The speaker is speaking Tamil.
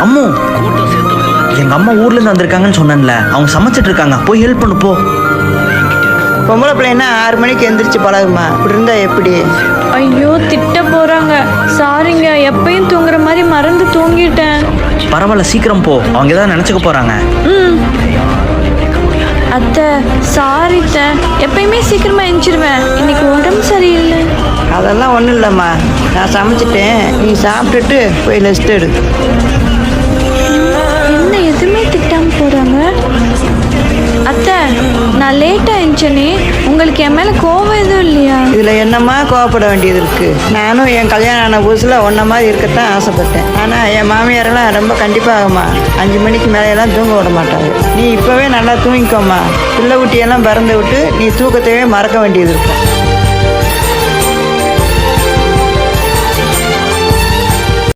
அம்மு, எங்க அம்மா ஊர்ல இருந்து வந்திருக்காங்கன்னு சொன்னேன்ல, அவங்க சமைச்சிட்டு இருக்காங்க, போய் ஹெல்ப் பண்ணு போ. பொம்பளை பிள்ளைன்னா 6 மணிக்கு எந்திரிச்சு பழகுமா, இப்படி இருந்தா எப்படி? ஐயோ திட்ட போறாங்க. சாரிங்க, எப்பயும் தூங்குற மாதிரி மறந்து தூங்கிட்டேன். பரவாயில்ல, சீக்கிரம் போ, அவங்க ஏதாவது நினைச்சுக்க போறாங்க. அத்தை சாரி அத்தை, எப்பயுமே சீக்கிரமா எந்திரிச்சிருவேன். இன்னைக்கு உடம்பு சரியில்லை. அதெல்லாம் ஒன்றும் இல்லைம்மா, நான் சமைச்சிட்டேன், நீ சாப்பிட்டுட்டு போய் ரெஸ்ட் எடு. என்ன எதுவுமே திட்டாம போறாங்க. அத்தை, நான் லேட்டா எழுந்தனே, உங்களுக்கு என் மேல கோவம் எதுவும் இல்லையா? இதில் என்னம்மா கோவப்பட வேண்டியது இருக்குது? நானும் என் கல்யாணம் ஆன புதுசில் ஒன்றை மாதிரி இருக்கத்தான் ஆசைப்பட்டேன். ஆனால் என் மாமியாரெல்லாம் ரொம்ப கண்டிப்பாகம்மா 5 மணிக்கு மேலையெல்லாம் தூங்க விட மாட்டாங்க. நீ இப்போவே நல்லா தூங்கிக்கோம்மா. பிள்ளை குட்டியெல்லாம் பிறந்து விட்டு நீ தூக்கத்தையே மறக்க வேண்டியது இருக்கும்.